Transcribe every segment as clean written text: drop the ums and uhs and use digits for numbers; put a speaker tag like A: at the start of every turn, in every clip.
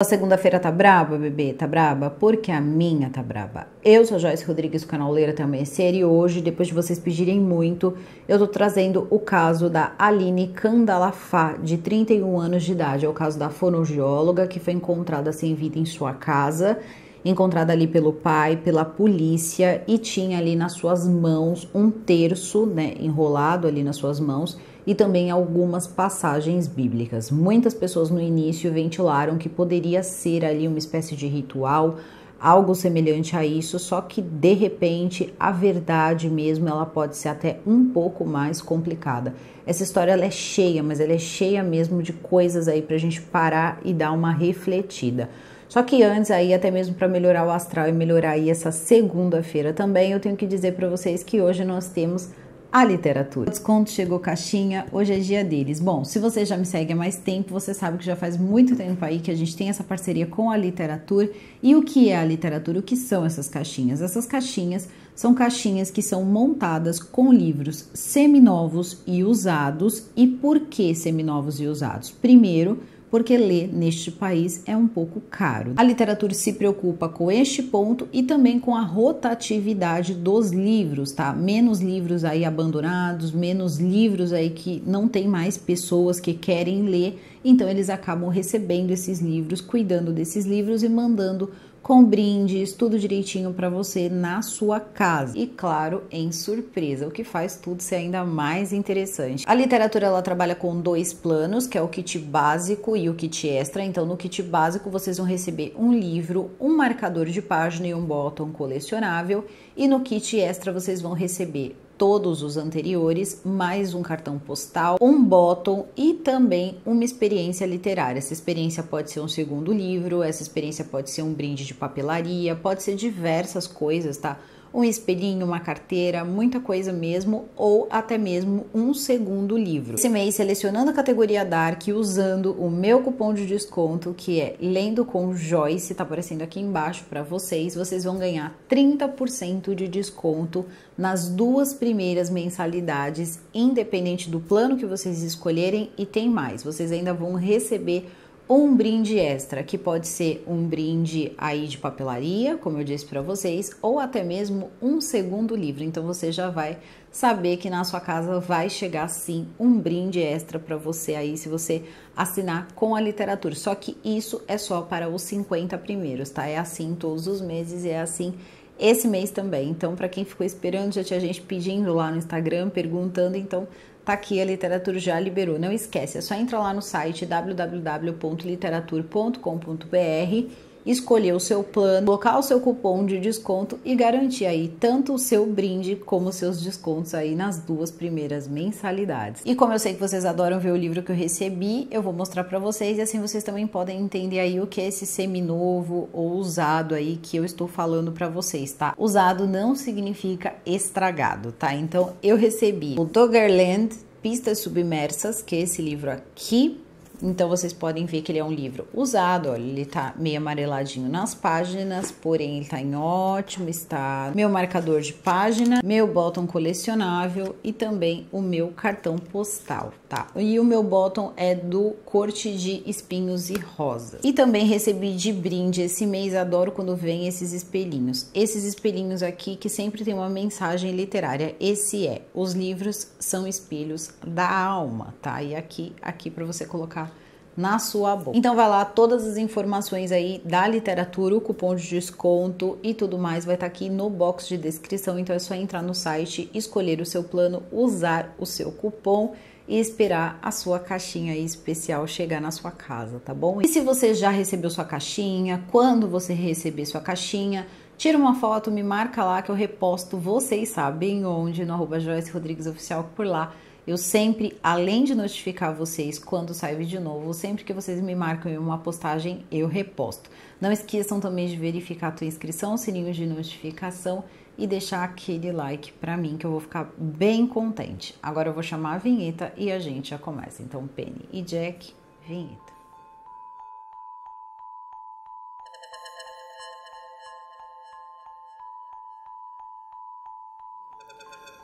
A: A segunda-feira tá braba, bebê? Tá braba? Porque a minha tá braba. Eu sou Joyce Rodrigues, do canal Ler Até Amanhecer, e hoje, depois de vocês pedirem muito, eu tô trazendo o caso da Aline Kandalafá, de 31 anos de idade. É o caso da fonoaudióloga que foi encontrada sem vida em sua casa, encontrada ali pelo pai, pela polícia, e tinha ali nas suas mãos um terço, né, enrolado ali nas suas mãos, e também algumas passagens bíblicas. Muitas pessoas no início ventilaram que poderia ser ali uma espécie de ritual, algo semelhante a isso, só que de repente a verdade mesmo ela pode ser até um pouco mais complicada. Essa história ela é cheia, mas ela é cheia mesmo de coisas aí pra gente parar e dar uma refletida. Só que antes aí, até mesmo para melhorar o astral e melhorar aí essa segunda-feira também, eu tenho que dizer para vocês que hoje nós temos a literatura. O desconto chegou caixinha, hoje é dia deles. Bom, se você já me segue há mais tempo, você sabe que já faz muito tempo aí que a gente tem essa parceria com a literatura. E o que é a literatura? O que são essas caixinhas? Essas caixinhas são caixinhas que são montadas com livros seminovos e usados. E por que seminovos e usados? Primeiro, porque ler neste país é um pouco caro. A literatura se preocupa com este ponto e também com a rotatividade dos livros, tá? Menos livros aí abandonados, menos livros aí que não tem mais pessoas que querem ler, então eles acabam recebendo esses livros, cuidando desses livros e mandando com brindes, tudo direitinho para você na sua casa. E claro, em surpresa, o que faz tudo ser ainda mais interessante. A literatura ela trabalha com dois planos, que é o kit básico e o kit extra. Então no kit básico vocês vão receber um livro, um marcador de página e um botão colecionável. E no kit extra vocês vão receber todos os anteriores, mais um cartão postal, um bottom e também uma experiência literária. Essa experiência pode ser um segundo livro, essa experiência pode ser um brinde de papelaria, pode ser diversas coisas, tá? Um espelhinho, uma carteira, muita coisa mesmo, ou até mesmo um segundo livro. Esse mês, selecionando a categoria Dark, usando o meu cupom de desconto, que é Lendo com Joyce, tá aparecendo aqui embaixo para vocês, vocês vão ganhar 30% de desconto nas duas primeiras mensalidades, independente do plano que vocês escolherem, e tem mais, vocês ainda vão receber um brinde extra, que pode ser um brinde aí de papelaria, como eu disse para vocês, ou até mesmo um segundo livro. Então você já vai saber que na sua casa vai chegar sim um brinde extra para você aí, se você assinar com a literatura. Só que isso é só para os 50 primeiros, tá? É assim todos os meses e é assim esse mês também. Então, para quem ficou esperando, já tinha gente pedindo lá no Instagram, perguntando, então tá aqui, a literatura já liberou. Não esquece, é só entrar lá no site www.literatura.com.br, escolher o seu plano, colocar o seu cupom de desconto e garantir aí tanto o seu brinde como os seus descontos aí nas duas primeiras mensalidades. E como eu sei que vocês adoram ver o livro que eu recebi, eu vou mostrar para vocês e assim vocês também podem entender aí o que é esse seminovo ou usado aí que eu estou falando para vocês, tá? Usado não significa estragado, tá? Então eu recebi o Doggerland Pistas Submersas, que é esse livro aqui. Então vocês podem ver que ele é um livro usado, olha, ele tá meio amareladinho nas páginas, porém ele tá em ótimo estado. Meu marcador de página, meu bottom colecionável e também o meu cartão postal, tá? E o meu bottom é do Corte de Espinhos e Rosas. E também recebi de brinde esse mês, adoro quando vem esses espelhinhos. Esses espelhinhos aqui que sempre tem uma mensagem literária, esse é: os livros são espelhos da alma, tá? E aqui para você colocar na sua boca. Então vai lá, todas as informações aí da literatura, o cupom de desconto e tudo mais vai estar aqui no box de descrição, então é só entrar no site, escolher o seu plano, usar o seu cupom e esperar a sua caixinha aí especial chegar na sua casa, tá bom? E se você já recebeu sua caixinha, quando você receber sua caixinha, tira uma foto, me marca lá que eu reposto, vocês sabem onde, no @Joyce Rodrigues Oficial, por lá. Eu sempre, além de notificar vocês quando sai vídeo novo, sempre que vocês me marcam em uma postagem, eu reposto. Não esqueçam também de verificar a tua inscrição, o sininho de notificação e deixar aquele like pra mim, que eu vou ficar bem contente. Agora eu vou chamar a vinheta e a gente já começa. Então, Penny e Jack, vinheta.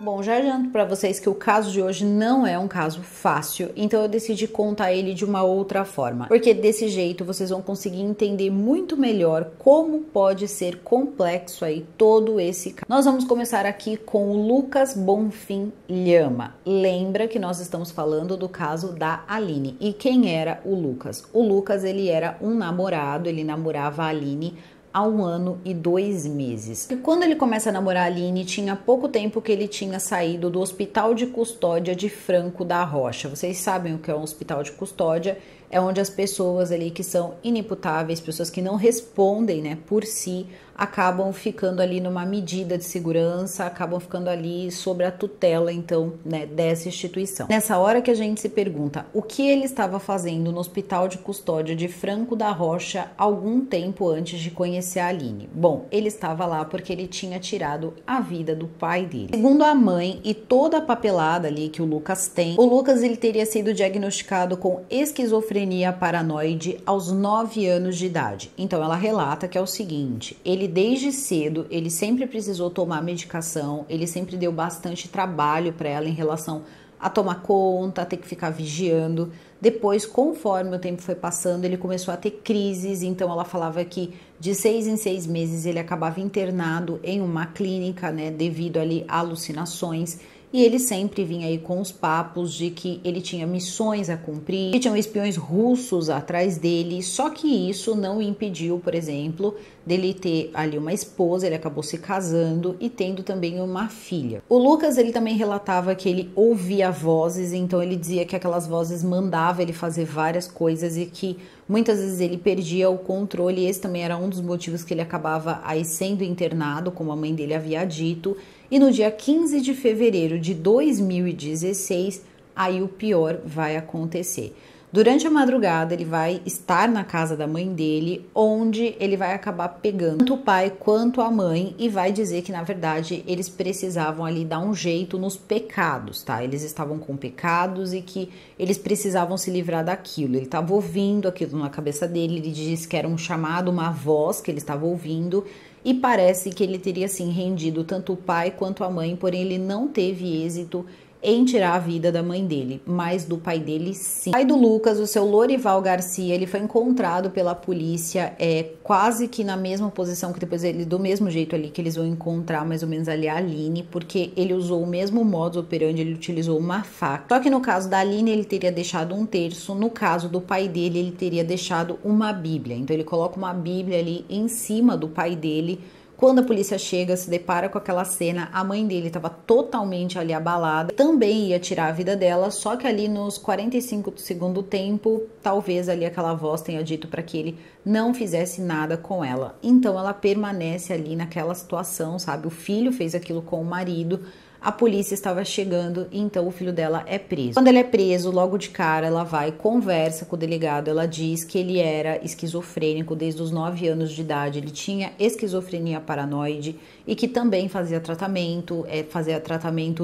A: Bom, já adianto para vocês que o caso de hoje não é um caso fácil, então eu decidi contar ele de uma outra forma, porque desse jeito vocês vão conseguir entender muito melhor como pode ser complexo aí todo esse caso. Nós vamos começar aqui com o Lucas Bonfim Lhama. Lembra que nós estamos falando do caso da Aline. E quem era o Lucas? O Lucas, ele era um namorado, ele namorava a Aline há 1 ano e 2 meses. E quando ele começa a namorar a Aline, tinha pouco tempo que ele tinha saído do Hospital de Custódia de Franco da Rocha. Vocês sabem o que é um hospital de custódia? É onde as pessoas ali que são inimputáveis, pessoas que não respondem, né, por si, acabam ficando ali numa medida de segurança, acabam ficando ali sobre a tutela, então, né, dessa instituição. Nessa hora que a gente se pergunta o que ele estava fazendo no Hospital de Custódia de Franco da Rocha algum tempo antes de conhecer a Aline. Bom, ele estava lá porque ele tinha tirado a vida do pai dele. Segundo a mãe e toda a papelada ali que o Lucas tem, o Lucas ele teria sido diagnosticado com esquizofrenia paranoide aos 9 anos de idade. Então ela relata que é o seguinte: ele desde cedo, ele sempre precisou tomar medicação, ele sempre deu bastante trabalho para ela em relação a tomar conta, a ter que ficar vigiando. Depois, conforme o tempo foi passando, ele começou a ter crises, então ela falava que de 6 em 6 meses ele acabava internado em uma clínica, né, devido ali a alucinações. E ele sempre vinha aí com os papos de que ele tinha missões a cumprir, que tinham espiões russos atrás dele, só que isso não impediu, por exemplo, dele ter ali uma esposa, ele acabou se casando e tendo também uma filha. O Lucas, ele também relatava que ele ouvia vozes, então ele dizia que aquelas vozes mandavam ele fazer várias coisas e que muitas vezes ele perdia o controle, e esse também era um dos motivos que ele acabava aí sendo internado, como a mãe dele havia dito. E no dia 15 de fevereiro de 2016, aí o pior vai acontecer. Durante a madrugada, ele vai estar na casa da mãe dele, onde ele vai acabar pegando tanto o pai quanto a mãe e vai dizer que, na verdade, eles precisavam ali dar um jeito nos pecados, tá? Eles estavam com pecados e que eles precisavam se livrar daquilo. Ele estava ouvindo aquilo na cabeça dele, ele disse que era um chamado, uma voz que ele estava ouvindo. E parece que ele teria, sim, rendido tanto o pai quanto a mãe, porém ele não teve êxito em tirar a vida da mãe dele, mas do pai dele, sim. O pai do Lucas, o seu Lorival Garcia, ele foi encontrado pela polícia quase que na mesma posição que depois ele, do mesmo jeito ali que eles vão encontrar mais ou menos ali a Aline, porque ele usou o mesmo modus operandi, ele utilizou uma faca. Só que no caso da Aline, ele teria deixado 1/3, no caso do pai dele, ele teria deixado uma Bíblia. Então ele coloca uma Bíblia ali em cima do pai dele. Quando a polícia chega, se depara com aquela cena, a mãe dele estava totalmente ali abalada, também ia tirar a vida dela, só que ali nos 45 do segundo tempo, talvez ali aquela voz tenha dito para que ele não fizesse nada com ela. Então ela permanece ali naquela situação, sabe? O filho fez aquilo com o marido, a polícia estava chegando e então o filho dela é preso. Quando ele é preso, logo de cara, ela vai, conversa com o delegado, ela diz que ele era esquizofrênico desde os 9 anos de idade, ele tinha esquizofrenia paranoide e que também fazia tratamento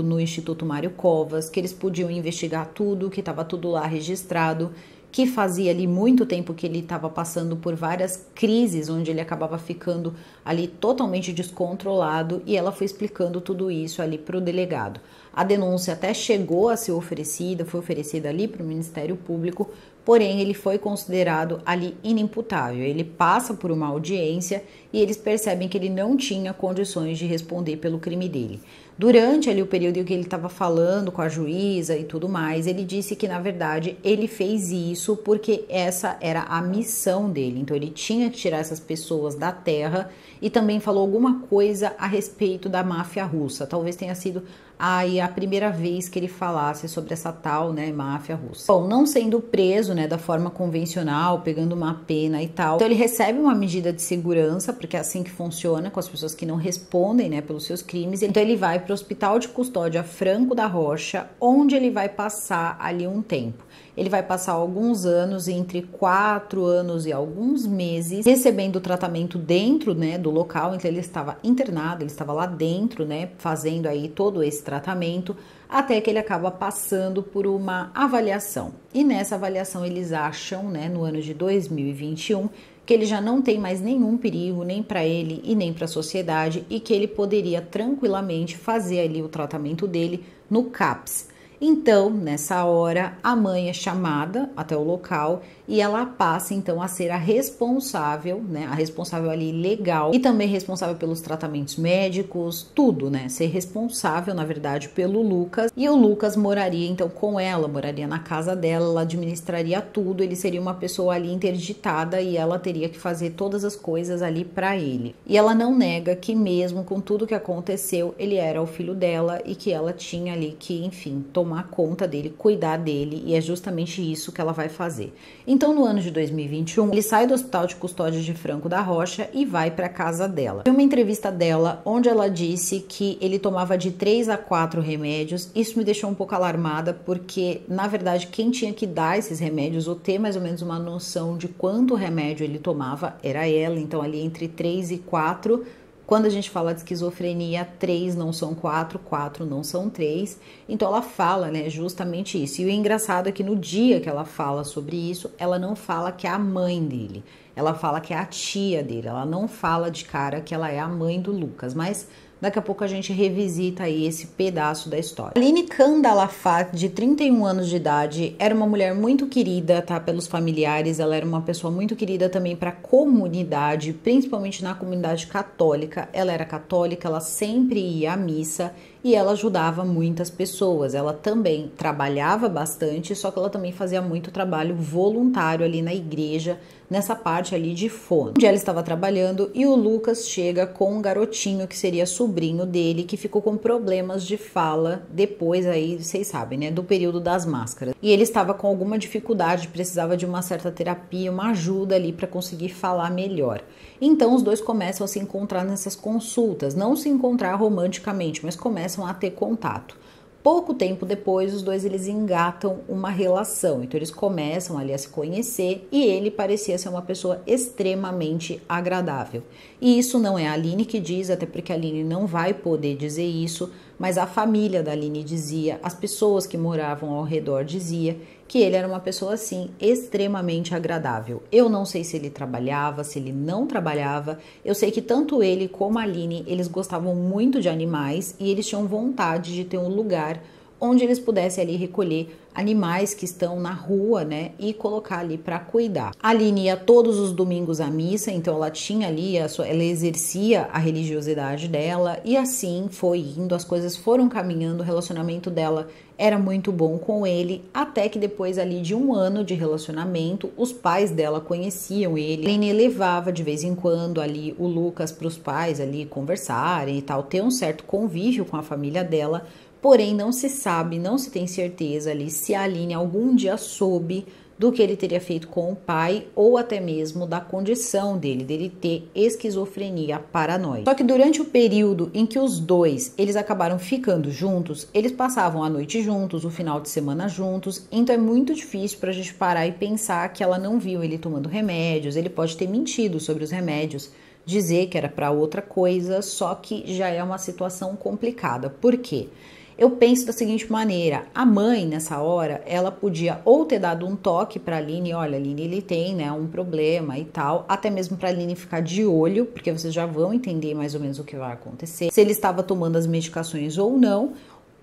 A: no Instituto Mário Covas, que eles podiam investigar tudo, que estava tudo lá registrado, que fazia ali muito tempo que ele estava passando por várias crises, onde ele acabava ficando ali totalmente descontrolado, e ela foi explicando tudo isso ali para o delegado. A denúncia até chegou a ser oferecida, foi oferecida ali para o Ministério Público, porém ele foi considerado ali inimputável. Ele passa por uma audiência e eles percebem que ele não tinha condições de responder pelo crime dele. Durante ali o período em que ele estava falando com a juíza e tudo mais, ele disse que, na verdade, ele fez isso porque essa era a missão dele. Então, ele tinha que tirar essas pessoas da terra, e também falou alguma coisa a respeito da máfia russa. Talvez tenha sido a primeira vez que ele falasse sobre essa tal, né, máfia russa. Bom, não sendo preso, né, da forma convencional, pegando uma pena e tal, então ele recebe uma medida de segurança, porque é assim que funciona com as pessoas que não respondem, né, pelos seus crimes. Então ele vai para o Hospital de Custódia Franco da Rocha, onde ele vai passar ali um tempo. Ele vai passar alguns anos, entre 4 anos e alguns meses, recebendo tratamento dentro, né, do local. Então ele estava internado, ele estava lá dentro, né, fazendo aí todo esse tratamento, até que ele acaba passando por uma avaliação. E nessa avaliação eles acham, né, no ano de 2021, que ele já não tem mais nenhum perigo, nem para ele e nem para a sociedade, e que ele poderia tranquilamente fazer ali o tratamento dele no CAPS. Então, nessa hora, a mãe é chamada até o local e ela passa então a ser a responsável, né, a responsável ali legal e também responsável pelos tratamentos médicos, tudo, né, ser responsável, na verdade, pelo Lucas. E o Lucas moraria então com ela, moraria na casa dela, ela administraria tudo, ele seria uma pessoa ali interditada e ela teria que fazer todas as coisas ali para ele. E ela não nega que mesmo com tudo que aconteceu, ele era o filho dela e que ela tinha ali que, enfim, tomar conta dele, cuidar dele, e é justamente isso que ela vai fazer. Então, no ano de 2021, ele sai do Hospital de Custódia de Franco da Rocha e vai para a casa dela. Tem uma entrevista dela onde ela disse que ele tomava de 3 a 4 remédios. Isso me deixou um pouco alarmada, porque, na verdade, quem tinha que dar esses remédios ou ter mais ou menos uma noção de quanto remédio ele tomava era ela. Então, ali entre 3 e 4. Quando a gente fala de esquizofrenia, 3 não são 4, 4 não são 3. Então ela fala, né, justamente isso. E o engraçado é que no dia que ela fala sobre isso, ela não fala que é a mãe dele. Ela fala que é a tia dele. Ela não fala de cara que ela é a mãe do Lucas, mas daqui a pouco a gente revisita aí esse pedaço da história. Aline Kandalafat, de 31 anos de idade, era uma mulher muito querida, tá, pelos familiares. Ela era uma pessoa muito querida também para a comunidade, principalmente na comunidade católica. Ela era católica, ela sempre ia à missa e ela ajudava muitas pessoas. Ela também trabalhava bastante, só que ela também fazia muito trabalho voluntário ali na igreja, nessa parte ali de fono, onde ela estava trabalhando, e o Lucas chega com um garotinho que seria sobrinho dele, que ficou com problemas de fala depois aí, vocês sabem, né, do período das máscaras. E ele estava com alguma dificuldade, precisava de uma certa terapia, uma ajuda ali para conseguir falar melhor. Então os dois começam a se encontrar nessas consultas, não se encontrar romanticamente, mas começam a ter contato. Pouco tempo depois, os dois eles engatam uma relação, então eles começam ali a se conhecer e ele parecia ser uma pessoa extremamente agradável. E isso não é a Aline que diz, até porque a Aline não vai poder dizer isso, mas a família da Aline dizia, as pessoas que moravam ao redor dizia que ele era uma pessoa assim extremamente agradável. Eu não sei se ele trabalhava, se ele não trabalhava. Eu sei que tanto ele como a Aline, eles gostavam muito de animais e eles tinham vontade de ter um lugar onde eles pudessem ali recolher animais que estão na rua, né, e colocar ali para cuidar. A Aline ia todos os domingos à missa, então ela tinha ali, ela exercia a religiosidade dela, e assim foi indo, as coisas foram caminhando, o relacionamento dela era muito bom com ele, até que depois ali de um ano de relacionamento, os pais dela conheciam ele. A Aline levava de vez em quando ali o Lucas para os pais ali conversarem e tal, ter um certo convívio com a família dela. Porém, não se sabe, não se tem certeza ali se a Aline algum dia soube do que ele teria feito com o pai ou até mesmo da condição dele ter esquizofrenia paranoide. Só que durante o período em que os dois eles acabaram ficando juntos, eles passavam a noite juntos, o final de semana juntos, então é muito difícil pra gente parar e pensar que ela não viu ele tomando remédios, ele pode ter mentido sobre os remédios, dizer que era para outra coisa, só que já é uma situação complicada. Por quê? Eu penso da seguinte maneira, a mãe nessa hora, ela podia ou ter dado um toque para a Aline, olha, Aline, ele tem, né, um problema e tal, até mesmo para a Aline ficar de olho, porque vocês já vão entender mais ou menos o que vai acontecer, se ele estava tomando as medicações ou não,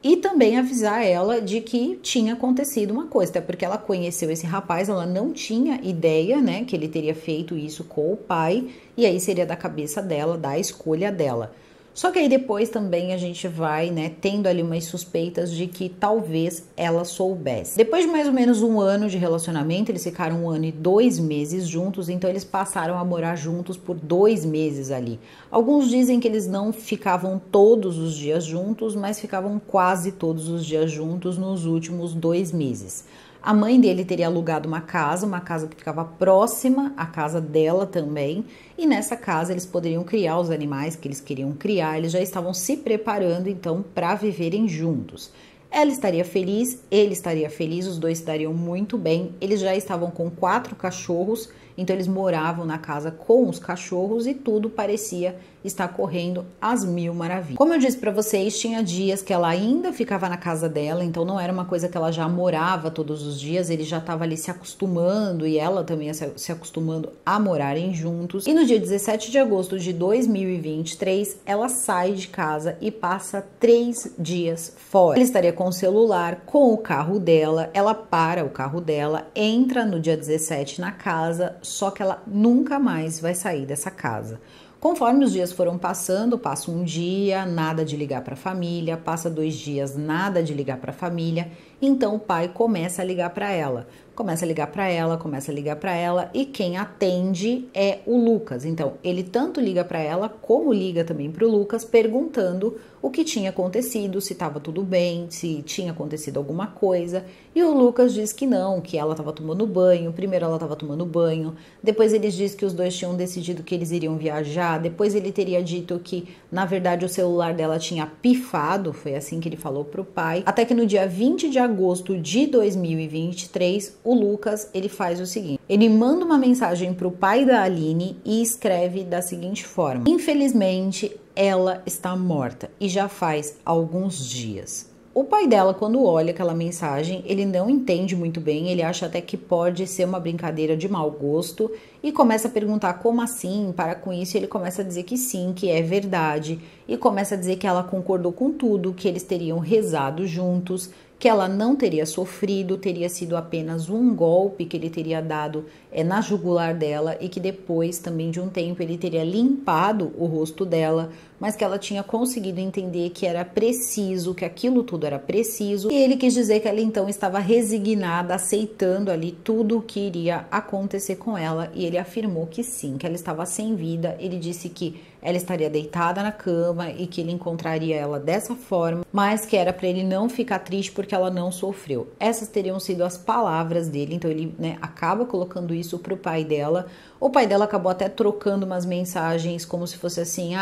A: e também avisar ela de que tinha acontecido uma coisa, até porque ela conheceu esse rapaz, ela não tinha ideia, né, que ele teria feito isso com o pai, e aí seria da cabeça dela, da escolha dela. Só que aí depois também a gente vai, né, tendo ali umas suspeitas de que talvez ela soubesse. Depois de mais ou menos um ano de relacionamento, eles ficaram 1 ano e 2 meses juntos, então eles passaram a morar juntos por 2 meses ali. Alguns dizem que eles não ficavam todos os dias juntos, mas ficavam quase todos os dias juntos nos últimos 2 meses. A mãe dele teria alugado uma casa que ficava próxima à casa dela também, e nessa casa eles poderiam criar os animais que eles queriam criar, eles já estavam se preparando então para viverem juntos. Ela estaria feliz, ele estaria feliz, os dois estariam muito bem, eles já estavam com 4 cachorros então eles moravam na casa com os cachorros e tudo parecia estar correndo às mil maravilhas. Como eu disse para vocês, tinha dias que ela ainda ficava na casa dela, então não era uma coisa que ela já morava todos os dias, ele já estava ali se acostumando e ela também se acostumando a morarem juntos. E no dia 17 de agosto de 2023, ela sai de casa e passa 3 dias fora. Ele estaria com o celular, com o carro dela, ela para o carro dela, entra no dia 17 na casa, só que ela nunca mais vai sair dessa casa. Conforme os dias foram passando, passa um dia, nada de ligar para a família, passa 2 dias, nada de ligar para a família, então o pai começa a ligar para ela. Começa a ligar para ela e quem atende é o Lucas. Então, ele tanto liga para ela como liga também para o Lucas, perguntando o que tinha acontecido, se estava tudo bem, se tinha acontecido alguma coisa. E o Lucas diz que não, que ela estava tomando banho. Primeiro ela estava tomando banho, depois ele diz que os dois tinham decidido que eles iriam viajar, depois ele teria dito que, na verdade, o celular dela tinha pifado, foi assim que ele falou para o pai. Até que no dia 20 de agosto de 2023, o Lucas, ele faz o seguinte, ele manda uma mensagem para o pai da Aline e escreve da seguinte forma: infelizmente, ela está morta e já faz alguns dias. O pai dela, quando olha aquela mensagem, ele não entende muito bem, ele acha até que pode ser uma brincadeira de mau gosto e começa a perguntar como assim, para com isso ele começa a dizer que sim, que é verdade e começa a dizer que ela concordou com tudo, que eles teriam rezado juntos, que ela não teria sofrido, teria sido apenas um golpe que ele teria dado na jugular dela e que depois também de um tempo ele teria limpado o rosto dela, mas que ela tinha conseguido entender que era preciso, que aquilo tudo era preciso, e ele quis dizer que ela então estava resignada, aceitando ali tudo o que iria acontecer com ela, e ele afirmou que sim, que ela estava sem vida. Ele disse que ela estaria deitada na cama e que ele encontraria ela dessa forma, mas que era para ele não ficar triste porque ela não sofreu. Essas teriam sido as palavras dele, então ele acaba colocando isso pro pai dela. O pai dela acabou até trocando umas mensagens como se fosse assim,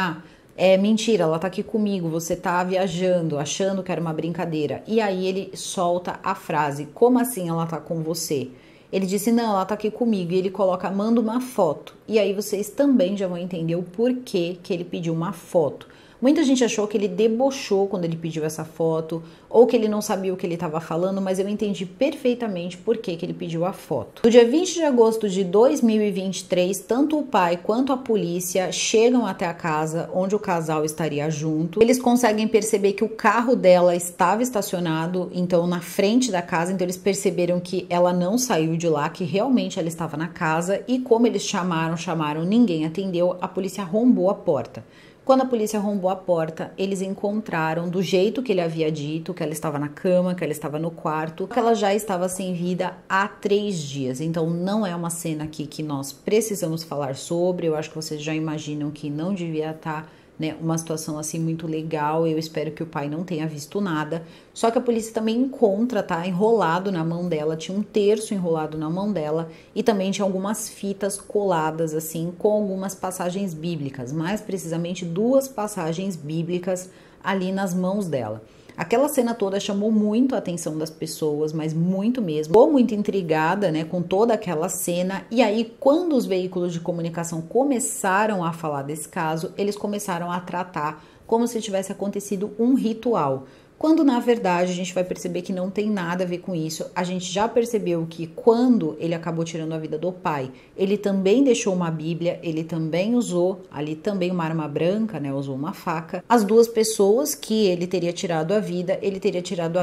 A: é mentira, ela tá aqui comigo, você tá viajando, achando que era uma brincadeira. E aí ele solta a frase, como assim ela tá com você? Ele disse, não, ela tá aqui comigo, e ele coloca, manda uma foto. E aí vocês também já vão entender o porquê que ele pediu uma foto. Muita gente achou que ele debochou quando ele pediu essa foto, ou que ele não sabia o que ele estava falando, mas eu entendi perfeitamente por que ele pediu a foto. No dia 20 de agosto de 2023, tanto o pai quanto a polícia chegam até a casa onde o casal estaria junto. Eles conseguem perceber que o carro dela estava estacionado, então, na frente da casa, então eles perceberam que ela não saiu de lá, que realmente ela estava na casa, e como eles chamaram, ninguém atendeu, a polícia arrombou a porta. Quando a polícia arrombou a porta, eles encontraram, do jeito que ele havia dito, que ela estava na cama, que ela estava no quarto, que ela já estava sem vida há 3 dias. Então, não é uma cena aqui que nós precisamos falar sobre. Eu acho que vocês já imaginam que não devia estar uma situação assim muito legal. Eu espero que o pai não tenha visto nada. Só que a polícia também encontra, enrolado na mão dela, tinha um terço enrolado na mão dela e também tinha algumas fitas coladas assim com algumas passagens bíblicas, mais precisamente 2 passagens bíblicas ali nas mãos dela. Aquela cena toda chamou muito a atenção das pessoas, mas muito mesmo. Ficou muito intrigada, com toda aquela cena. E aí, quando os veículos de comunicação começaram a falar desse caso, eles começaram a tratar como se tivesse acontecido um ritual. Quando, na verdade, a gente vai perceber que não tem nada a ver com isso. A gente já percebeu que quando ele acabou tirando a vida do pai, ele também deixou uma Bíblia, ele também usou ali também uma arma branca, usou uma faca. As 2 pessoas que ele teria tirado a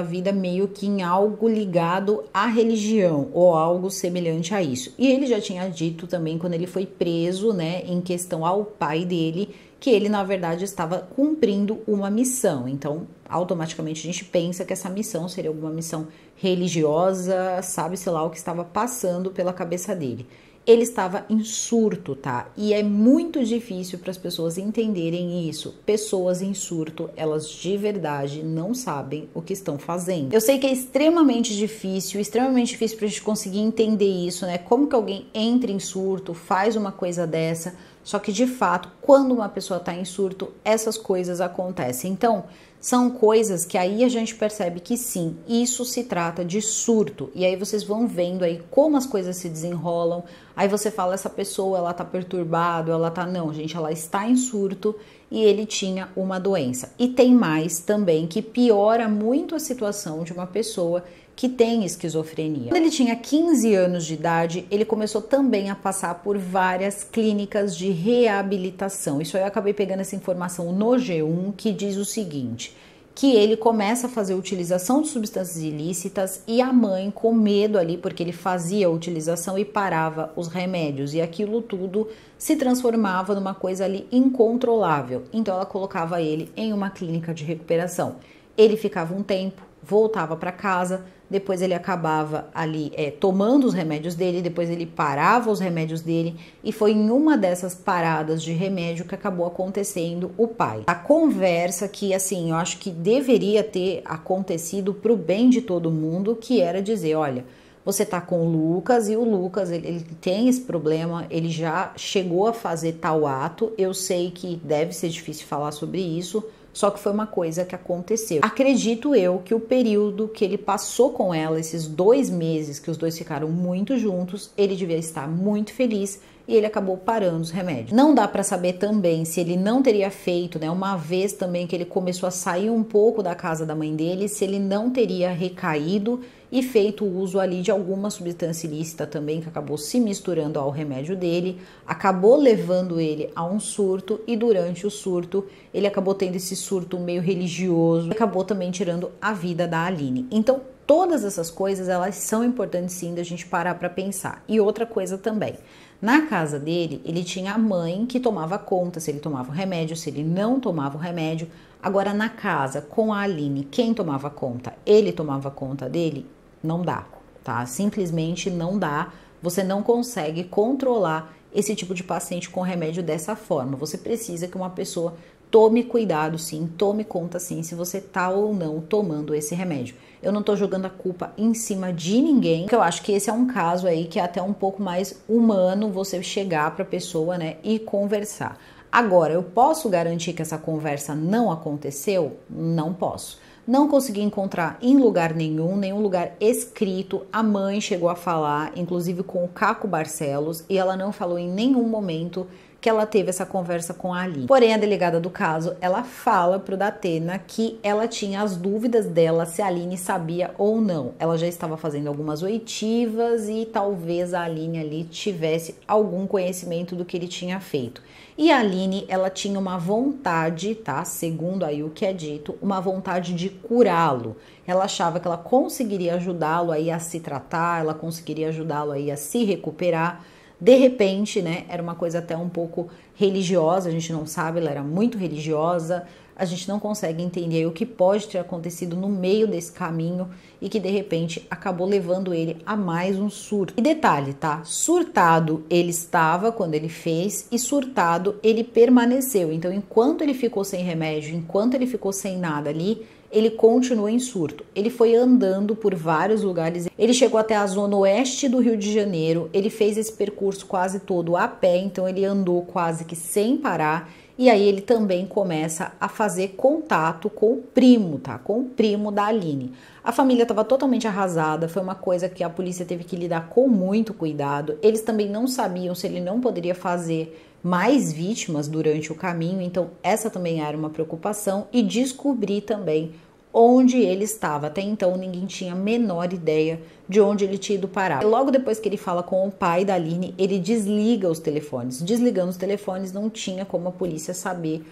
A: vida meio que em algo ligado à religião ou algo semelhante a isso. E ele já tinha dito também quando ele foi preso, em questão ao pai dele, que ele, na verdade, estava cumprindo uma missão. Então, automaticamente a gente pensa que essa missão seria alguma missão religiosa, sabe-se lá o que estava passando pela cabeça dele. Ele estava em surto, E é muito difícil para as pessoas entenderem isso. Pessoas em surto, elas de verdade não sabem o que estão fazendo. Eu sei que é extremamente difícil para a gente conseguir entender isso, Como que alguém entra em surto, faz uma coisa dessa. Só que, de fato, quando uma pessoa está em surto, essas coisas acontecem. Então, são coisas que aí a gente percebe que sim, isso se trata de surto. E aí vocês vão vendo aí como as coisas se desenrolam. Aí você fala, essa pessoa, ela tá perturbada, ela tá... Não, gente, ela está em surto e ele tinha uma doença. E tem mais também que piora muito a situação de uma pessoa que tem esquizofrenia. Quando ele tinha 15 anos de idade, ele começou também a passar por várias clínicas de reabilitação. Isso aí eu acabei pegando essa informação no G1, que diz o seguinte, que ele começa a fazer utilização de substâncias ilícitas e a mãe com medo ali, porque ele fazia a utilização e parava os remédios, e aquilo tudo se transformava numa coisa ali incontrolável. Então ela colocava ele em uma clínica de recuperação. Ele ficava um tempo, voltava para casa, depois ele acabava ali tomando os remédios dele, depois ele parava os remédios dele, e foi em uma dessas paradas de remédio que acabou acontecendo o pai. A conversa que, assim, eu acho que deveria ter acontecido pro bem de todo mundo, que era dizer, olha, você tá com o Lucas e o Lucas, ele tem esse problema, ele já chegou a fazer tal ato, eu sei que deve ser difícil falar sobre isso, só que foi uma coisa que aconteceu. Acredito eu que o período que ele passou com ela, esses 2 meses que os dois ficaram muito juntos, ele devia estar muito feliz e ele acabou parando os remédios. Não dá para saber também se ele não teria feito, né, uma vez também que ele começou a sair um pouco da casa da mãe dele, se ele não teria recaído e feito uso ali de alguma substância ilícita também, que acabou se misturando ao remédio dele, acabou levando ele a um surto, e durante o surto, ele acabou tendo esse surto meio religioso, e acabou também tirando a vida da Aline. Então, todas essas coisas, elas são importantes sim da gente parar para pensar. E outra coisa também, na casa dele, ele tinha a mãe que tomava conta se ele tomava o remédio, se ele não tomava o remédio. Agora, na casa, com a Aline, quem tomava conta? Ele tomava conta dele? Não dá, tá? Simplesmente não dá. Você não consegue controlar esse tipo de paciente com remédio dessa forma. Você precisa que uma pessoa tome cuidado sim, tome conta sim, se você tá ou não tomando esse remédio. Eu não tô jogando a culpa em cima de ninguém, porque eu acho que esse é um caso aí que é até um pouco mais humano você chegar pra pessoa, né, e conversar. Agora, eu posso garantir que essa conversa não aconteceu? Não posso. Não consegui encontrar em lugar nenhum lugar escrito. A mãe chegou a falar, inclusive com o Caco Barcelos, e ela não falou em nenhum momento que ela teve essa conversa com a Aline. Porém, a delegada do caso, ela fala pro Datena que ela tinha as dúvidas dela se a Aline sabia ou não. Ela já estava fazendo algumas oitivas e talvez a Aline ali tivesse algum conhecimento do que ele tinha feito. E a Aline, ela tinha uma vontade, tá? Segundo aí o que é dito, uma vontade de curá-lo. Ela achava que ela conseguiria ajudá-lo aí a se tratar, ela conseguiria ajudá-lo aí a se recuperar. De repente, né, era uma coisa até um pouco religiosa, a gente não sabe, ela era muito religiosa, a gente não consegue entender o que pode ter acontecido no meio desse caminho e que de repente acabou levando ele a mais um surto. E detalhe, tá? Surtado ele estava quando ele fez e surtado ele permaneceu. Então, enquanto ele ficou sem remédio, enquanto ele ficou sem nada ali, ele continua em surto. Ele foi andando por vários lugares, ele chegou até a zona oeste do Rio de Janeiro, ele fez esse percurso quase todo a pé, então ele andou quase que sem parar, e aí ele também começa a fazer contato com o primo, tá? Com o primo da Aline. A família estava totalmente arrasada, foi uma coisa que a polícia teve que lidar com muito cuidado, eles também não sabiam se ele não poderia fazer mais vítimas durante o caminho, então essa também era uma preocupação, e descobrir também onde ele estava. Até então ninguém tinha a menor ideia de onde ele tinha ido parar. Logo depois que ele fala com o pai da Aline, ele desliga os telefones. Desligando os telefones, não tinha como a polícia saber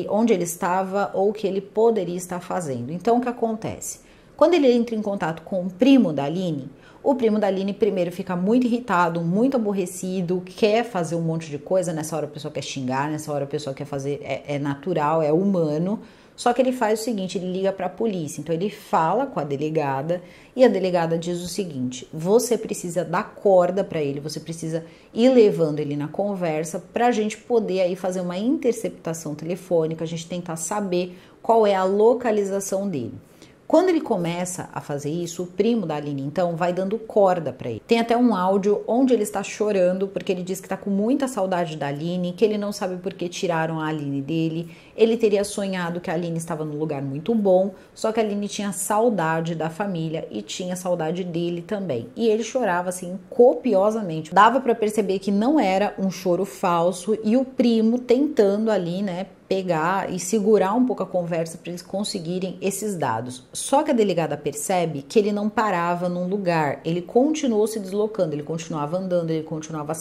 A: onde ele estava ou o que ele poderia estar fazendo. Então o que acontece? Quando ele entra em contato com o primo da Aline, o primo da Aline primeiro fica muito irritado, muito aborrecido, quer fazer um monte de coisa. Nessa hora a pessoa quer xingar, nessa hora a pessoa quer fazer, é natural, é humano. Só que ele faz o seguinte, ele liga para a polícia. Então ele fala com a delegada e a delegada diz o seguinte: você precisa dar corda para ele, você precisa ir levando ele na conversa para a gente poder aí fazer uma interceptação telefônica, a gente tentar saber qual é a localização dele. Quando ele começa a fazer isso, o primo da Aline, então, vai dando corda para ele. Tem até um áudio onde ele está chorando, porque ele diz que está com muita saudade da Aline, que ele não sabe por que tiraram a Aline dele. Ele teria sonhado que a Aline estava num lugar muito bom, só que a Aline tinha saudade da família e tinha saudade dele também. E ele chorava, assim, copiosamente. Dava para perceber que não era um choro falso e o primo tentando ali, né, pegar e segurar um pouco a conversa para eles conseguirem esses dados. Só que a delegada percebe que ele não parava num lugar, ele continuou se deslocando, ele continuava andando, ele continuava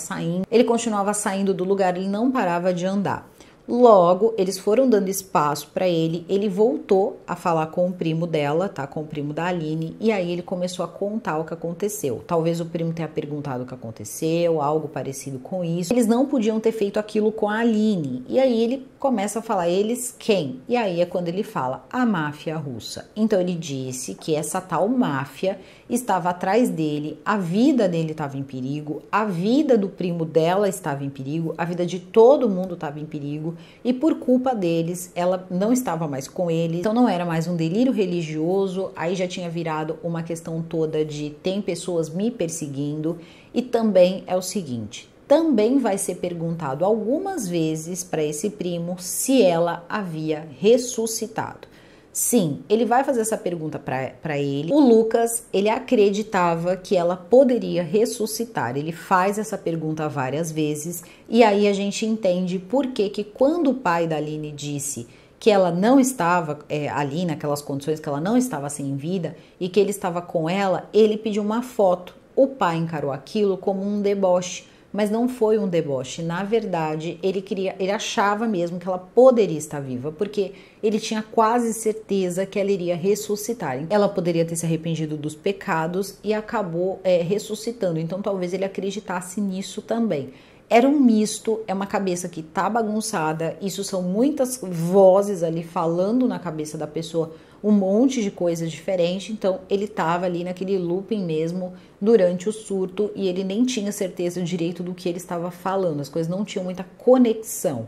A: saindo do lugar, ele não parava de andar. Logo, eles foram dando espaço para ele voltou a falar com o primo dela, tá? Com o primo da Aline, e aí ele começou a contar o que aconteceu. Talvez o primo tenha perguntado o que aconteceu, algo parecido com isso. Eles não podiam ter feito aquilo com a Aline. E aí ele começa a falar, eles quem? E aí é quando ele fala, a máfia russa. Então ele disse que essa tal máfia estava atrás dele, a vida dele estava em perigo, a vida do primo dela estava em perigo, a vida de todo mundo estava em perigo, e por culpa deles, ela não estava mais com ele, então não era mais um delírio religioso, aí já tinha virado uma questão toda de tem pessoas me perseguindo, e também é o seguinte, também vai ser perguntado algumas vezes para esse primo se ela havia ressuscitado. Sim, ele vai fazer essa pergunta para ele. O Lucas, ele acreditava que ela poderia ressuscitar. Ele faz essa pergunta várias vezes e aí a gente entende por que quando o pai da Aline disse que ela não estava ali naquelas condições, que ela não estava sem vida e que ele estava com ela, ele pediu uma foto. O pai encarou aquilo como um deboche. Mas não foi um deboche, na verdade ele achava mesmo que ela poderia estar viva, porque ele tinha quase certeza que ela iria ressuscitar. Ela poderia ter se arrependido dos pecados e acabou ressuscitando, então talvez ele acreditasse nisso também. Era um misto, é uma cabeça que tá bagunçada, isso são muitas vozes ali falando na cabeça da pessoa, um monte de coisas diferentes, então ele tava ali naquele looping mesmo durante o surto e ele nem tinha certeza direito do que ele estava falando, as coisas não tinham muita conexão.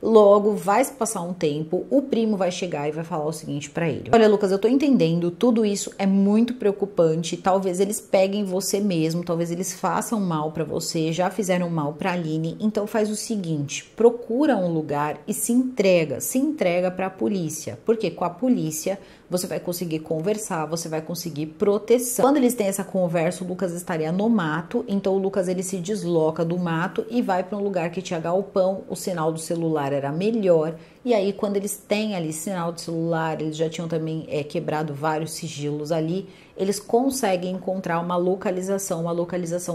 A: Logo, vai se passar um tempo, o primo vai chegar e vai falar o seguinte pra ele. Olha, Lucas, eu tô entendendo, tudo isso é muito preocupante, talvez eles peguem você mesmo, talvez eles façam mal pra você, já fizeram mal pra Aline, então faz o seguinte, procura um lugar e se entrega pra polícia, porque com a polícia você vai conseguir conversar, você vai conseguir proteção. Quando eles têm essa conversa, o Lucas estaria no mato, então o Lucas ele se desloca do mato e vai para um lugar que tinha galpão, o sinal do celular era melhor, e aí quando eles têm ali sinal de celular, eles já tinham também quebrado vários sigilos ali, eles conseguem encontrar uma localização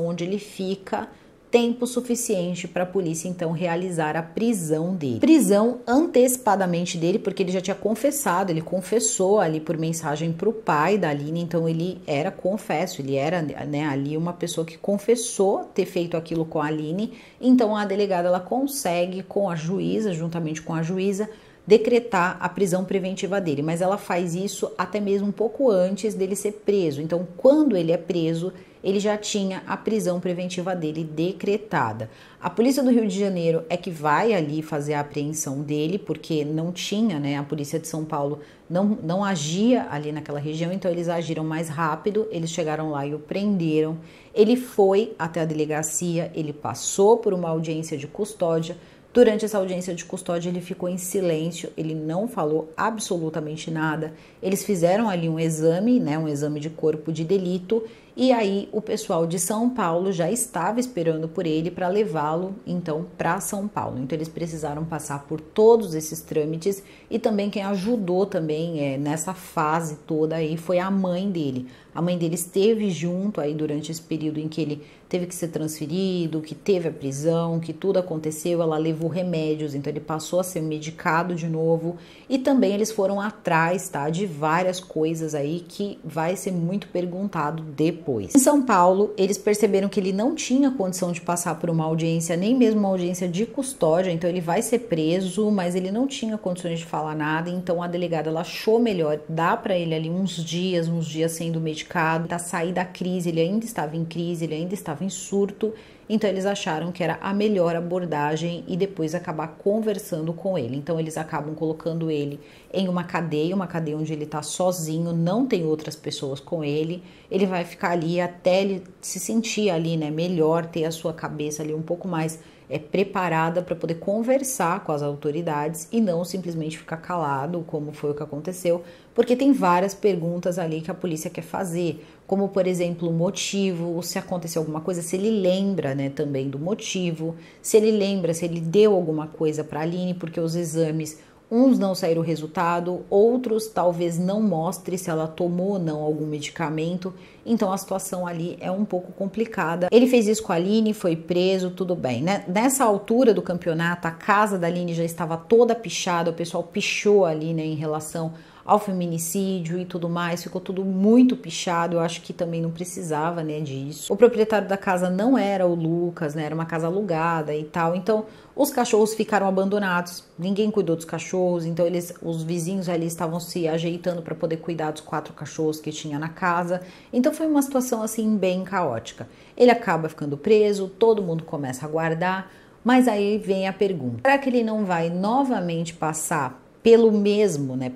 A: onde ele fica, tempo suficiente para a polícia então realizar a prisão dele. Prisão antecipadamente dele, porque ele já tinha confessado, ele confessou ali por mensagem para o pai da Aline, então ele era confesso, ele era, né, ali uma pessoa que confessou ter feito aquilo com a Aline, então a delegada ela consegue com a juíza, juntamente com a juíza, decretar a prisão preventiva dele, mas ela faz isso até mesmo um pouco antes dele ser preso, então quando ele é preso, ele já tinha a prisão preventiva dele decretada. A polícia do Rio de Janeiro é que vai ali fazer a apreensão dele, porque não tinha, né, a polícia de São Paulo não agia ali naquela região, então eles agiram mais rápido, eles chegaram lá e o prenderam. Ele foi até a delegacia, ele passou por uma audiência de custódia. Durante essa audiência de custódia ele ficou em silêncio, ele não falou absolutamente nada. Eles fizeram ali um exame, né, um exame de corpo de delito, e aí o pessoal de São Paulo já estava esperando por ele para levá-lo então para São Paulo. Então eles precisaram passar por todos esses trâmites e também quem ajudou também nessa fase toda aí foi a mãe dele. A mãe dele esteve junto aí durante esse período em que ele teve que ser transferido, que teve a prisão, que tudo aconteceu, ela levou remédios, então ele passou a ser medicado de novo e também eles foram atrás, tá, de várias coisas aí que vai ser muito perguntado depois. Em São Paulo, eles perceberam que ele não tinha condição de passar por uma audiência, nem mesmo uma audiência de custódia, então ele vai ser preso, mas ele não tinha condições de falar nada, então a delegada ela achou melhor dar para ele ali uns dias sendo medicado, para sair da crise, ele ainda estava em crise, ele ainda estava em surto, então eles acharam que era a melhor abordagem e depois acabar conversando com ele. Então eles acabam colocando ele em uma cadeia onde ele tá sozinho, não tem outras pessoas com ele, ele vai ficar ali até ele se sentir ali, né, melhor, ter a sua cabeça ali um pouco mais preparada para poder conversar com as autoridades e não simplesmente ficar calado, como foi o que aconteceu, porque tem várias perguntas ali que a polícia quer fazer, como por exemplo o motivo, se aconteceu alguma coisa, se ele lembra, né, também do motivo, se ele lembra, se ele deu alguma coisa para a Aline, porque os exames, uns não saíram o resultado, outros talvez não mostre se ela tomou ou não algum medicamento, então a situação ali é um pouco complicada. Ele fez isso com a Aline, foi preso, tudo bem, né? Nessa altura do campeonato, a casa da Aline já estava toda pichada, o pessoal pichou ali, né, em relação ao feminicídio e tudo mais, ficou tudo muito pichado, eu acho que também não precisava, né, disso. O proprietário da casa não era o Lucas, né, era uma casa alugada e tal, então os cachorros ficaram abandonados, ninguém cuidou dos cachorros, então os vizinhos ali estavam se ajeitando para poder cuidar dos 4 cachorros que tinha na casa, então foi uma situação assim bem caótica. Ele acaba ficando preso, todo mundo começa a guardar, mas aí vem a pergunta, será que ele não vai novamente passar pelo mesmo, né,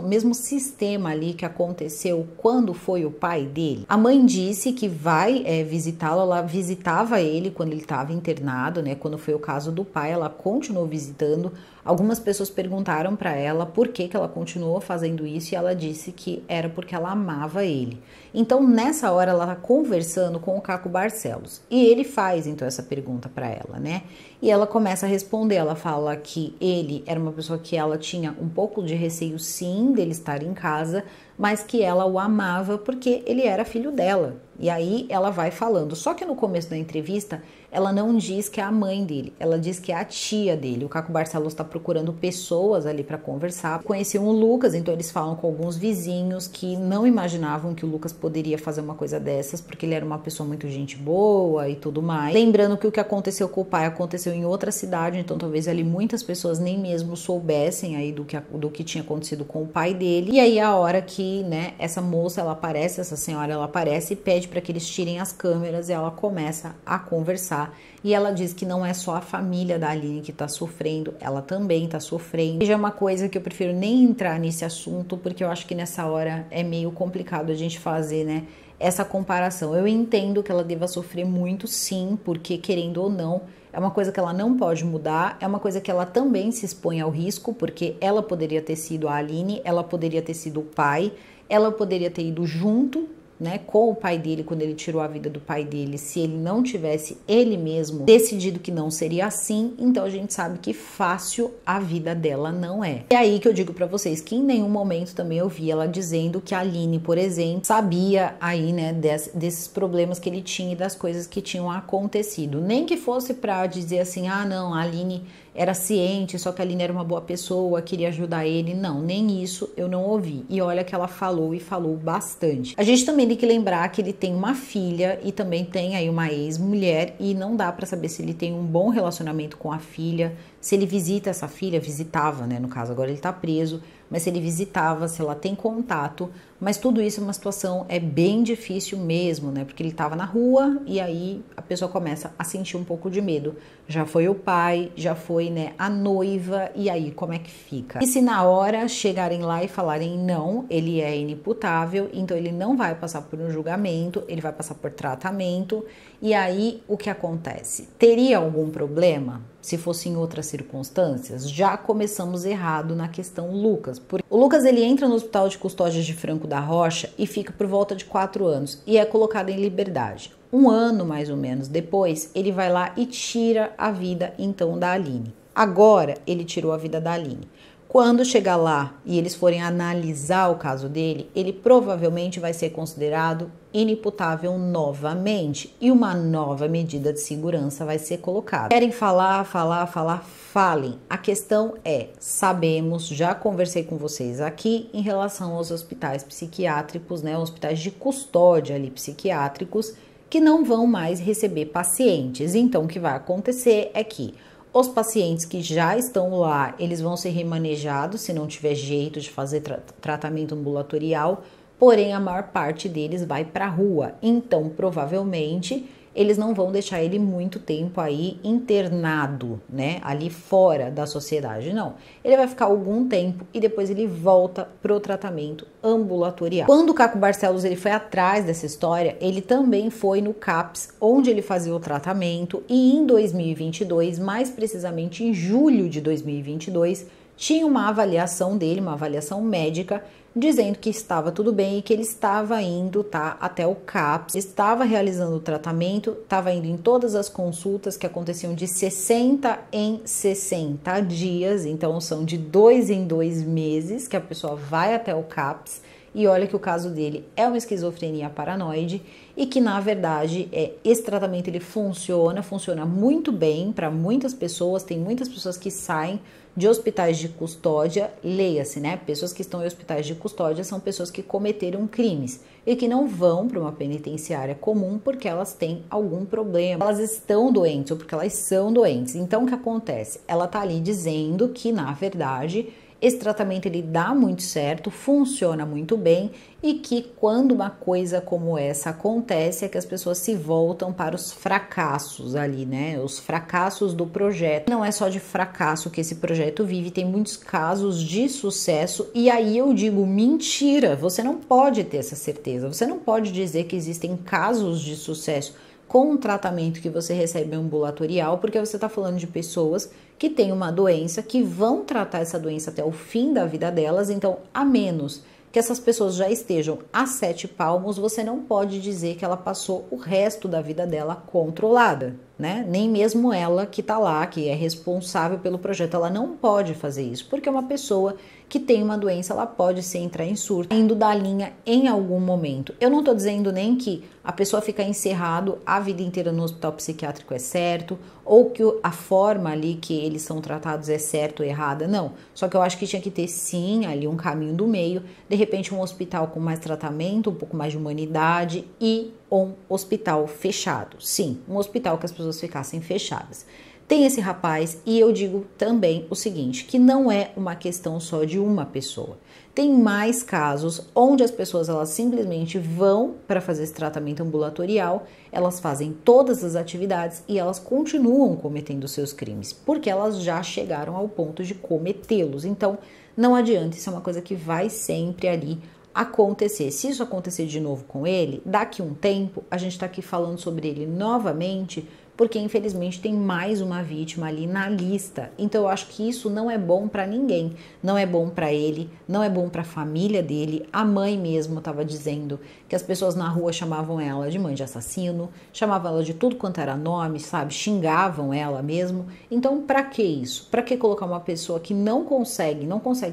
A: mesmo sistema ali que aconteceu quando foi o pai dele? A mãe disse que vai visitá-lo, ela visitava ele quando ele estava internado, né, quando foi o caso do pai, ela continuou visitando. Algumas pessoas perguntaram para ela por que ela continuou fazendo isso e ela disse que era porque ela amava ele. Então, nessa hora, ela tá conversando com o Caco Barcelos e ele faz, então, essa pergunta para ela, né? E ela começa a responder, ela fala que ele era uma pessoa que ela tinha um pouco de receio, sim, dele estar em casa, mas que ela o amava porque ele era filho dela. E aí ela vai falando, só que no começo da entrevista ela não diz que é a mãe dele, ela diz que é a tia dele. O Caco Barcelos está procurando pessoas ali para conversar. Conheciam o Lucas, então eles falam com alguns vizinhos que não imaginavam que o Lucas poderia fazer uma coisa dessas, porque ele era uma pessoa muito gente boa e tudo mais. Lembrando que o que aconteceu com o pai aconteceu em outra cidade, então talvez ali muitas pessoas nem mesmo soubessem aí do que tinha acontecido com o pai dele. E aí a hora que, né, essa moça, ela aparece, essa senhora, ela aparece e pede para que eles tirem as câmeras e ela começa a conversar. E ela diz que não é só a família da Aline que tá sofrendo, ela também tá sofrendo. E já é uma coisa que eu prefiro nem entrar nesse assunto, porque eu acho que nessa hora é meio complicado a gente fazer, né, essa comparação. Eu entendo que ela deva sofrer muito, sim, porque querendo ou não, é uma coisa que ela não pode mudar, é uma coisa que ela também se expõe ao risco, porque ela poderia ter sido a Aline, ela poderia ter sido o pai, ela poderia ter ido junto, né, com o pai dele, quando ele tirou a vida do pai dele, se ele não tivesse ele mesmo decidido que não seria assim, então a gente sabe que fácil a vida dela não é. É aí que eu digo pra vocês que em nenhum momento também eu vi ela dizendo que a Aline, por exemplo, sabia aí, né, desses problemas que ele tinha e das coisas que tinham acontecido. Nem que fosse pra dizer assim, ah não, a Aline era ciente, só que a Aline era uma boa pessoa, queria ajudar ele. Não, nem isso eu não ouvi. E olha que ela falou e falou bastante. A gente também tem que lembrar que ele tem uma filha e também tem aí uma ex-mulher e não dá pra saber se ele tem um bom relacionamento com a filha, se ele visita essa filha, visitava, né, no caso, agora ele tá preso, mas se ele visitava, se ela tem contato, mas tudo isso é uma situação bem difícil mesmo, né, porque ele tava na rua e aí a pessoa começa a sentir um pouco de medo. Já foi o pai, já foi, né, a noiva, e aí como é que fica? E se na hora chegarem lá e falarem não, ele é inimputável, então ele não vai passar por um julgamento, ele vai passar por tratamento, e aí o que acontece? Teria algum problema? Se fosse em outras circunstâncias? Já começamos errado na questão Lucas. O Lucas, ele entra no Hospital de Custódias de Franco da Rocha e fica por volta de 4 anos e é colocado em liberdade. Um ano, mais ou menos, depois, ele vai lá e tira a vida, então, da Aline. Agora, ele tirou a vida da Aline. Quando chegar lá e eles forem analisar o caso dele, ele provavelmente vai ser considerado inimputável novamente e uma nova medida de segurança vai ser colocada. Querem falar, falem. A questão é, sabemos, já conversei com vocês aqui em relação aos hospitais psiquiátricos, né, hospitais de custódia ali psiquiátricos, que não vão mais receber pacientes. Então, o que vai acontecer é que os pacientes que já estão lá, eles vão ser remanejados se não tiver jeito de fazer tratamento ambulatorial, porém a maior parte deles vai para a rua. Então, provavelmente, eles não vão deixar ele muito tempo aí internado, né, ali fora da sociedade, não. Ele vai ficar algum tempo e depois ele volta pro tratamento ambulatorial. Quando o Caco Barcelos ele foi atrás dessa história, ele também foi no CAPS, onde ele fazia o tratamento, e em 2022, mais precisamente em julho de 2022, tinha uma avaliação dele, uma avaliação médica, dizendo que estava tudo bem e que ele estava indo, tá, até o CAPS, estava realizando o tratamento, estava indo em todas as consultas que aconteciam de 60 em 60 dias, então são de 2 em 2 meses que a pessoa vai até o CAPS. E olha que o caso dele é uma esquizofrenia paranoide e que, na verdade, esse tratamento ele funciona muito bem para muitas pessoas. Tem muitas pessoas que saem de hospitais de custódia, leia-se, né? Pessoas que estão em hospitais de custódia são pessoas que cometeram crimes e que não vão para uma penitenciária comum porque elas têm algum problema. Elas estão doentes ou porque elas são doentes. Então, o que acontece? Ela tá ali dizendo que, na verdade, esse tratamento ele dá muito certo, funciona muito bem e que quando uma coisa como essa acontece é que as pessoas se voltam para os fracassos ali, né? Os fracassos do projeto. Não é só de fracasso que esse projeto vive, tem muitos casos de sucesso e aí eu digo mentira, você não pode ter essa certeza, você não pode dizer que existem casos de sucesso com um tratamento que você recebe ambulatorial, porque você está falando de pessoas que têm uma doença, que vão tratar essa doença até o fim da vida delas, então, a menos que essas pessoas já estejam a 7 palmos, você não pode dizer que ela passou o resto da vida dela controlada, né? Nem mesmo ela que tá lá, que é responsável pelo projeto, ela não pode fazer isso, porque uma pessoa que tem uma doença, ela pode se entrar em surto, indo da linha em algum momento. Eu não tô dizendo nem que a pessoa fica encerrado a vida inteira no hospital psiquiátrico é certo, ou que a forma ali que eles são tratados é certo ou errada, não. Só que eu acho que tinha que ter sim ali um caminho do meio, de repente um hospital com mais tratamento, um pouco mais de humanidade e um hospital fechado. Sim, um hospital que as pessoas ficassem fechadas. Tem esse rapaz e eu digo também o seguinte, que não é uma questão só de uma pessoa. Tem mais casos onde as pessoas elas simplesmente vão para fazer esse tratamento ambulatorial, elas fazem todas as atividades e elas continuam cometendo seus crimes, porque elas já chegaram ao ponto de cometê-los. Então, não adianta, isso é uma coisa que vai sempre ali acontecer. Se isso acontecer de novo com ele, daqui um tempo, a gente tá aqui falando sobre ele novamente, porque infelizmente tem mais uma vítima ali na lista. Então eu acho que isso não é bom para ninguém, não é bom para ele, não é bom para a família dele. A mãe mesmo estava dizendo que as pessoas na rua chamavam ela de mãe de assassino, chamavam ela de tudo quanto era nome, sabe? Xingavam ela mesmo. Então para que isso? Para que colocar uma pessoa que não consegue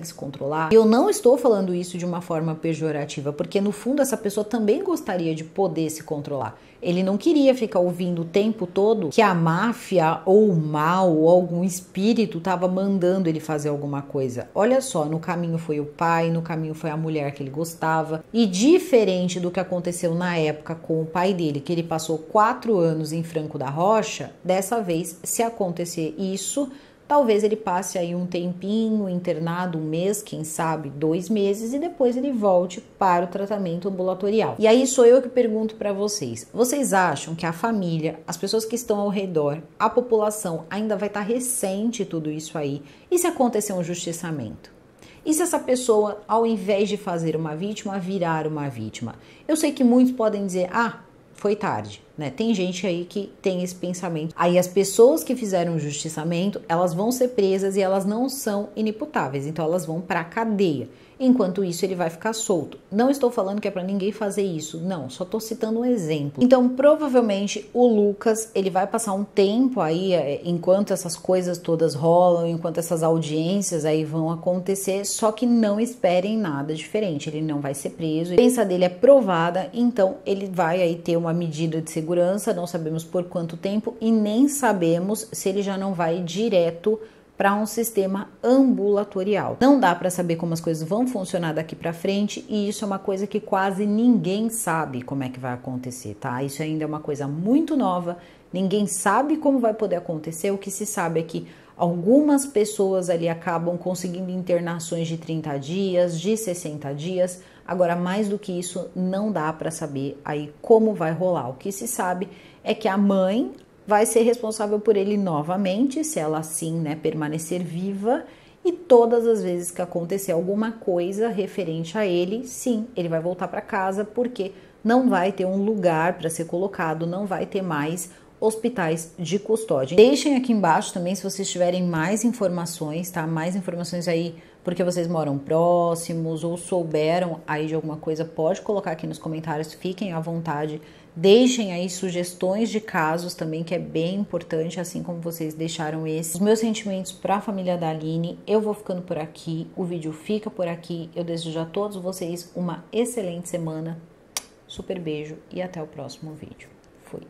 A: se controlar? Eu não estou falando isso de uma forma pejorativa, porque no fundo essa pessoa também gostaria de poder se controlar. Ele não queria ficar ouvindo o tempo todo que a máfia ou o mal ou algum espírito estava mandando ele fazer alguma coisa. Olha só, no caminho foi o pai, no caminho foi a mulher que ele gostava. E diferente do que aconteceu na época com o pai dele, que ele passou 4 anos em Franco da Rocha, dessa vez, se acontecer isso, talvez ele passe aí um tempinho internado, 1 mês, quem sabe 2 meses, e depois ele volte para o tratamento ambulatorial. E aí sou eu que pergunto para vocês. Vocês acham que a família, as pessoas que estão ao redor, a população ainda vai estar recente tudo isso aí? E se acontecer um justiçamento? E se essa pessoa, ao invés de fazer uma vítima, virar uma vítima? Eu sei que muitos podem dizer, foi tarde, né? Tem gente aí que tem esse pensamento. Aí as pessoas que fizeram o justiçamento, elas vão ser presas e elas não são inimputáveis, então elas vão para a cadeia. Enquanto isso, ele vai ficar solto. Não estou falando que é para ninguém fazer isso, não, só estou citando um exemplo. Então, provavelmente, o Lucas, ele vai passar um tempo aí, enquanto essas coisas todas rolam, enquanto essas audiências aí vão acontecer, só que não esperem nada diferente, ele não vai ser preso, a doença dele é provada, então ele vai aí ter uma medida de segurança, não sabemos por quanto tempo e nem sabemos se ele já não vai direto para um sistema ambulatorial. Não dá para saber como as coisas vão funcionar daqui para frente e isso é uma coisa que quase ninguém sabe como é que vai acontecer, tá? Isso ainda é uma coisa muito nova, ninguém sabe como vai poder acontecer, o que se sabe é que algumas pessoas ali acabam conseguindo internações de 30 dias, de 60 dias, agora mais do que isso não dá para saber aí como vai rolar. O que se sabe é que a mãe vai ser responsável por ele novamente, se ela assim, né, permanecer viva, e todas as vezes que acontecer alguma coisa referente a ele, sim, ele vai voltar para casa, porque não vai ter um lugar para ser colocado, não vai ter mais hospitais de custódia. Deixem aqui embaixo também se vocês tiverem mais informações, tá? Mais informações aí porque vocês moram próximos ou souberam aí de alguma coisa, pode colocar aqui nos comentários, fiquem à vontade. Deixem aí sugestões de casos também, que é bem importante, assim como vocês deixaram esses. Os meus sentimentos para a família da Aline. Eu vou ficando por aqui, o vídeo fica por aqui. Eu desejo a todos vocês uma excelente semana. Super beijo e até o próximo vídeo. Fui!